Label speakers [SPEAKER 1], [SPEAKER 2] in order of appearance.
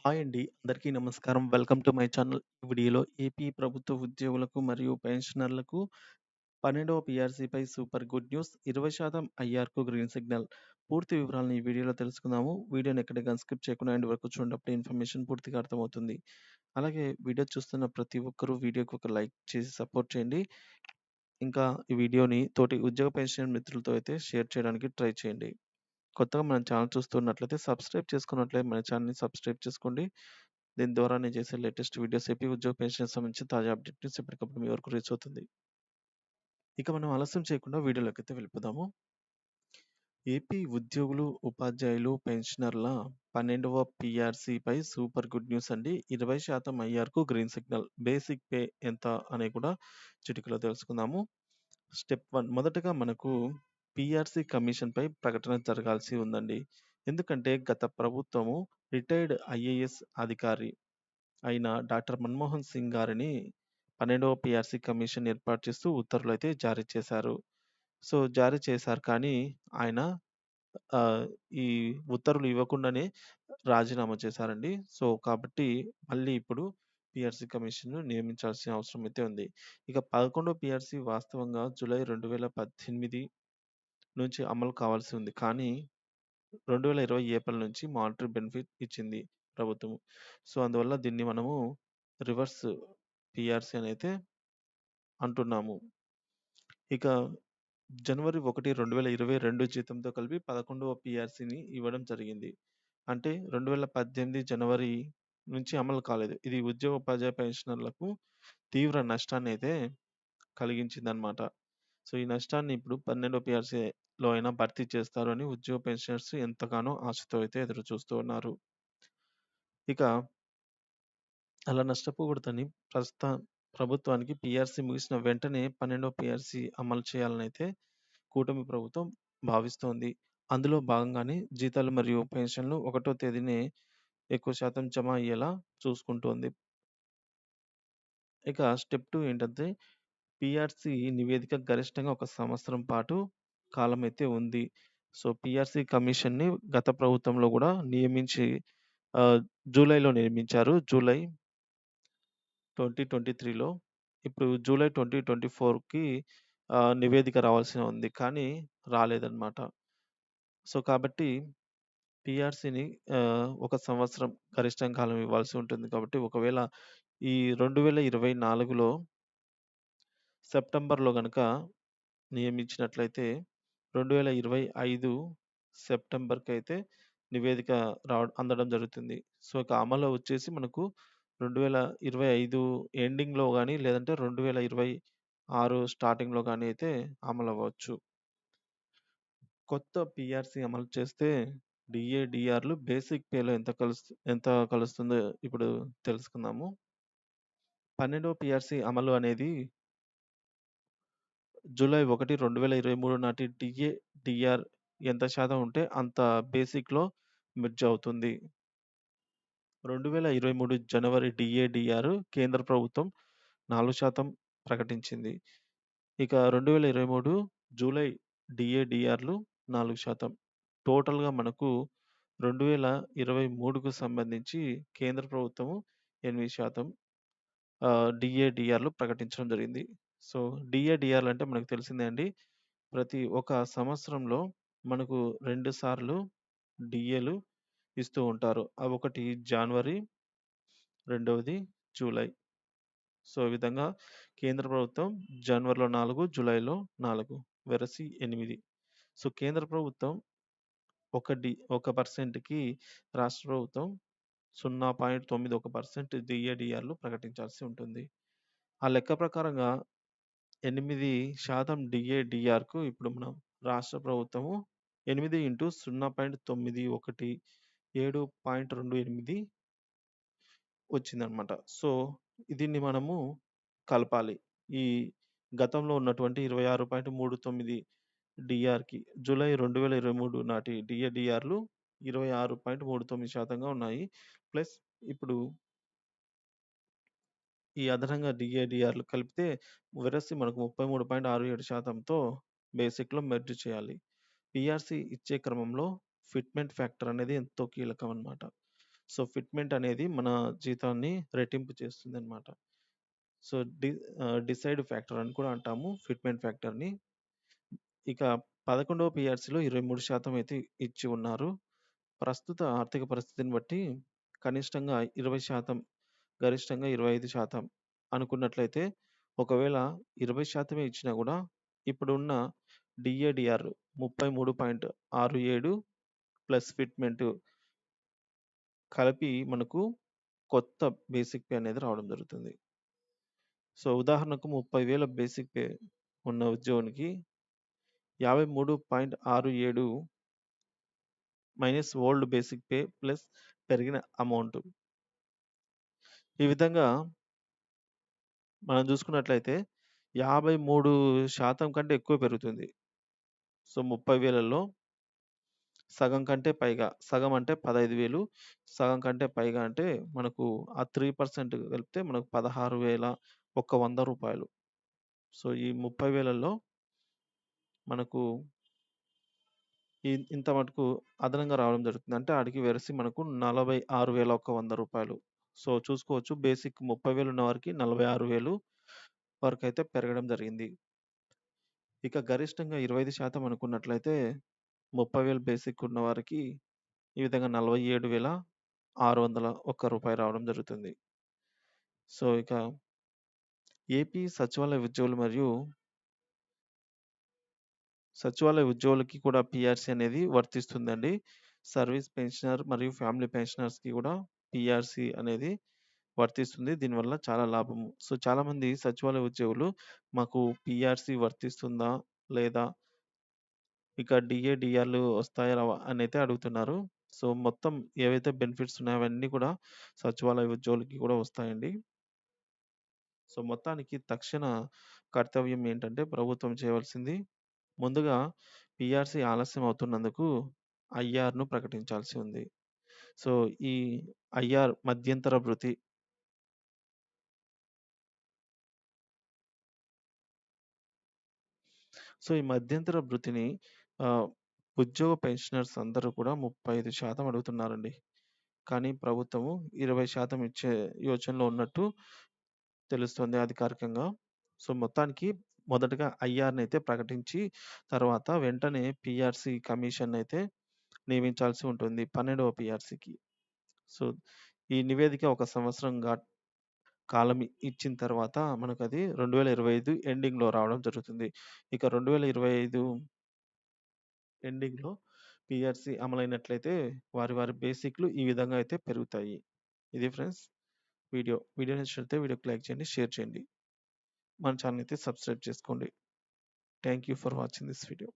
[SPEAKER 1] Hi అండి. అందరికీ నమస్కారం. Welcome to my channel. ఈ వీడియోలో ఏపీ ప్రభుత్వ ఉద్యోగులకు మరియు పెన్షనర్లకు 12వ పీఆర్సీపై సూపర్ గుడ్ న్యూస్. 20% ఐఆర్‌కు గ్రీన్ సిగ్నల్. పూర్తి వివరాలను ఈ వీడియోలో తెలుసుకుందాము. వీడియోని ఎక్కడికి గాని స్కిప్ చేయకుండా ఎండ్ వరకు చూడండి. అప్పుడే ఇన్ఫర్మేషన్ పూర్తిగా అర్థమవుతుంది. అలాగే వీడియో చూస్తున్న ప్రతి ఒక్కరూ వీడియోకి ఒక లైక్ చేసి సపోర్ట్ చేయండి. ఇంకా ఈ వీడియోని తోటి ఉద్యోగ పెన్షన్ మిత్రులతో అయితే షేర్ చేయడానికి ట్రై చేయండి. కొత్తగా మన ఛానల్ చూస్తున్నట్లయితే సబ్స్క్రైబ్ చేసుకున్నట్లయితే మన ఛానల్‌ని సబ్స్క్రైబ్ చేసుకోండి. దీని ద్వారా నేను చేసే లేటెస్ట్ వీడియోస్ ఏపీ ఉద్యోగ పెన్షన్‌కి సంబంధించిన తాజా అప్డేట్ న్యూస్ ఎప్పటికప్పుడు మీ వరకు రీచ్ అవుతుంది. ఇక మనం ఆలస్యం చేయకుండా వీడియోలోకైతే వెళ్ళిపోదాము. ఏపీ ఉద్యోగులు, ఉపాధ్యాయులు, పెన్షనర్ల 12వ పీఆర్సీపై సూపర్ గుడ్ న్యూస్ అండి. 20% ఐఆర్‌కు గ్రీన్ సిగ్నల్. బేసిక్ పే ఎంత అనేది కూడా చిటికలో తెలుసుకుందాము. స్టెప్ 1 మొదటగా మనకు పీఆర్సీ కమిషన్‌పై ప్రకటన జరగాల్సి ఉందండి. ఎందుకంటే గత ప్రభుత్వము రిటైర్డ్ ఐఏఎస్ అధికారి అయిన డాక్టర్ మన్మోహన్ సింగ్ గారిని 12వ పీఆర్సీ కమిషన్ ఏర్పాటు చేస్తూ ఉత్తర్వులైతే జారీ చేశారు. సో, జారీ చేశారు కానీ ఆయన ఆహ్, ఈ ఉత్తర్వులు ఇవ్వకుండానే రాజీనామా చేశారండి. సో, కాబట్టి మళ్ళీ ఇప్పుడు పీఆర్సీ కమిషన్‌ను నియమించాల్సిన అవసరం అయితే ఉంది. ఇక 11వ పీఆర్సీ వాస్తవంగా జూలై 2018 నుంచి అమలు కావాల్సి ఉంది. కానీ 2020 ఏప్రిల్ నుంచి మానిటరీ బెనిఫిట్ ఇచ్చింది ప్రభుత్వం. సో, అందువల్ల దీన్ని మనము రివర్స్ పీఆర్సీ అనైతే అంటున్నాము. ఇక జనవరి 1, 2022 జీతంతో కలిపి 11వ పీఆర్సీని ఇవ్వడం జరిగింది. అంటే 2018 జనవరి నుంచి అమలు కాలేదు. ఇది ఉద్యోగ ఉపాధ్యాయ పెన్షనర్లకు తీవ్ర నష్టాన్నయితే కలిగించిందనమాట. సో, ఈ నష్టాన్ని ఇప్పుడు 12వ పీఆర్సీలో అయినా భర్తీ చేస్తారు అని ఉద్యోగ పెన్షనర్స్ ఎంతగానో ఆశతో అయితే ఎదురు చూస్తూ ఉన్నారు. ఇక అలా నష్టపోకూడదని ప్రభుత్వానికి పీఆర్సీ ముగిసిన వెంటనే 12వ పీఆర్సీ అమలు చేయాలనైతే కూటమి ప్రభుత్వం భావిస్తోంది. అందులో భాగంగానే జీతాలు మరియు పెన్షన్‌లు 1 తేదీనే ఎక్కువ శాతం జమ అయ్యేలా చూసుకుంటోంది. ఇక స్టెప్ 2 ఏంటంటే పీఆర్సీ నివేదిక గరిష్టంగా ఒక సంవత్సరం పాటు కాలమైతే ఉంది. సో, పీఆర్సీ కమిషన్‌ని గత ప్రభుత్వంలో గూడా నియమించి ఆహ్, జూలైలో నియమించారు. జూలై 2023లో. ఇప్పుడు జూలై 2024కి నివేదిక రావాల్సి ఉంది. కానీ రాలేదన్నమాట. సో, కాబట్టి పీఆర్సీని ఒక సంవత్సరం గరిష్టం కాలం ఇవ్వాల్సి ఉంటుంది కాబట్టి, ఒకవేళ ఈ 2024లో సెప్టెంబర్‌లో గనక నియమించినట్లయితే 2025 సెప్టెంబర్‌కైతే నివేదిక అందడం జరుగుతుంది. సో, ఇక అమలు వచ్చేసి మనకు 2025 ఎండింగ్‌లో గాని, లేదంటే 2026 స్టార్టింగ్‌లో గాని అయితే అమలవ్వచ్చు. కొత్త పీఆర్సీ అమలు చేస్తే డీఏ, డీఆర్‌లు బేసిక్ పేలో ఎంత కలుస్తుందో ఇప్పుడు తెలుసుకుందాము. 12వ పీఆర్సీ అమలు అనేది జూలై 1, 2023 నాటి డీఏ, డీఆర్ ఎంత శాతం ఉంటే అంత బేసిక్‌లో మెర్జ్ అవుతుంది. 2023 జనవరి డీఏ, డీఆర్ కేంద్ర ప్రభుత్వం 4% ప్రకటించింది. ఇక 2023 జూలై డీఏ, డీఆర్‌లు 4%. టోటల్‌గా మనకు 2023కు సంబంధించి కేంద్ర ప్రభుత్వము 8% డీఏ, డీఆర్‌లు ప్రకటించడం జరిగింది. సో, డీఏ, డీఆర్‌లు అంటే మనకు తెలిసిందే అండి. ప్రతి ఒక సంవత్సరంలో మనకు 2 సార్లు డీఏలు ఇస్తూ ఉంటారు. అవొకటి జాన్వరి, రెండవది జూలై. సో, ఈ విధంగా కేంద్ర ప్రభుత్వం జనవరిలో 4, జూలైలో 4 వెరసి 8. సో, కేంద్ర ప్రభుత్వం ఒక పర్సెంట్‌కి రాష్ట్ర ప్రభుత్వం 0.91% డీఏ, డీఆర్‌లు ప్రకటించాల్సి ఉంటుంది. ఆ లెక్క ప్రకారంగా 8% డీఏ, డీఆర్‌కు ఇప్పుడు మనం రాష్ట్ర ప్రభుత్వము 8 ఇంటూ 0.91 7.28 వచ్చిందనమాట. సో, దీన్ని మనము కలపాలి. ఈ గతంలో ఉన్నటువంటి 26.39 డీఆర్‌కి జూలై 2023 నాటి డీఏ, డీఆర్‌లు 26.39% ఉన్నాయి. ప్లస్ ఇప్పుడు ఈ అదనంగా డీఏ, డీఆర్‌లు కలిపితే వెరసి మనకు 33.67%తో బేసిక్‌లో మెర్జ్ చేయాలి. పీఆర్సీ ఇచ్చే క్రమంలో ఫిట్‌మెంట్ ఫ్యాక్టర్ అనేది ఎంతో కీలకం అన్నమాట. సో, ఫిట్‌మెంట్ అనేది మన జీతాన్ని రెట్టింపు చేస్తుందనమాట. సో, డిసైడ్ ఫ్యాక్టర్ అని కూడా అంటాము ఫిట్‌మెంట్ ఫ్యాక్టర్‌ని. ఇక 11వ పీఆర్సీలో 23% అయితే ఇచ్చి ఉన్నారు. ప్రస్తుత ఆర్థిక పరిస్థితిని బట్టి కనిష్టంగా 20%, గరిష్టంగా 25% అనుకున్నట్లయితే, ఒకవేళ 20% ఇచ్చినా గూడా ఇప్పుడున్న డీఏడీఆర్ 33.67 ప్లస్ ఫిట్‌మెంట్ కలిపి మనకు కొత్త బేసిక్ పే అనేది రావడం జరుగుతుంది. సో, ఉదాహరణకు 30,000 బేసిక్ పే ఉన్న ఉద్యోగినికి 53.67 minus old basic pay plus పెరిగిన అమౌంట్. ఈ విధంగా మనం చూసుకున్నట్లయితే 53% కంటే ఎక్కువ పెరుగుతుంది. సో, 30,000లో సగం కంటే పైగా, సగం అంటే 15,000, సగం కంటే పైగా అంటే మనకు ఆ 3% కలిపితే మనకు రూ. 16,100. సో, ఈ 30,000లో మనకు ఇంత మటుకు అదనంగా రావడం జరుగుతుంది. అంటే ఆడికి వెరసి మనకు రూ. 46,100. సో, చూసుకోవచ్చు బేసిక్ 30,000 ఉన్న వారికి 46,000 వరకైతే పెరగడం జరిగింది. ఇక గరిష్టంగా 25% అనుకున్నట్లయితే 30,000 బేసిక్ ఉన్న వారికి ఈ విధంగా రూ. 47,601 రావడం జరుగుతుంది. సో, ఇక ఏపీ సచివాలయ ఉద్యోగులు మరియు సచివాలయ ఉద్యోగులకి కూడా పీఆర్సీ అనేది వర్తిస్తుందండి. సర్వీస్ పెన్షనర్ మరియు ఫ్యామిలీ పెన్షనర్స్‌కి కూడా పీఆర్సీ అనేది వర్తిస్తుంది. దీనివల్ల చాలా లాభము. సో, చాలామంది సచివాలయ ఉద్యోగులు మాకు పీఆర్సీ వర్తిస్తుందా? లేదా ఇక డీఏ, డీఆర్‌లు వస్తాయా? రావా? అనైతే అడుగుతున్నారు. సో, మొత్తం ఏవైతే బెనిఫిట్స్ ఉన్నాయో అవన్నీ కూడా సచివాలయ ఉద్యోగులకి కూడా వస్తాయండి. సో, మొత్తానికి తక్షణ కర్తవ్యం ఏంటంటే ప్రభుత్వం చేయవలసింది ముందుగా పీఆర్సీ ఆలస్యం అవుతున్నందుకు ఐఆర్‌ను ప్రకటించాల్సి ఉంది. సో, ఈ ఐఆర్ మధ్యంతర భృతి సో, ఈ మధ్యంతర భృతిని ఆహ్, ఉద్యోగ పెన్షనర్స్ అందరూ కూడా 35% అడుగుతున్నారండి. కానీ ప్రభుత్వము 20% ఇచ్చే యోచనలో ఉన్నట్టు తెలుస్తుంది అధికారికంగా. సో, మొత్తానికి మొదటగా ఐఆర్‌నైతే ప్రకటించి, తర్వాత వెంటనే పీఆర్సీ కమిషన్నయితే నియమించాల్సి ఉంటుంది 12వ పీఆర్సీకి. సో, ఈ నివేదిక ఒక సంవత్సరం కాలం ఇచ్చిన తర్వాత మనకది 2025 ఎండింగ్‌లో రావడం జరుగుతుంది. ఇక 2025 ఎండింగ్‌లో పీఆర్సీ అమలైనట్లయితే వారి వారి బేసిక్‌లు ఈ విధంగా అయితే పెరుగుతాయి. ఇది ఫ్రెండ్స్ వీడియో. వీడియో నచ్చినట్లయితే వీడియోకి లైక్ చేయండి, షేర్ చేయండి. మన ఛానెల్‌ని అయితే సబ్స్క్రైబ్ చేసుకోండి. Thank you for watching this video.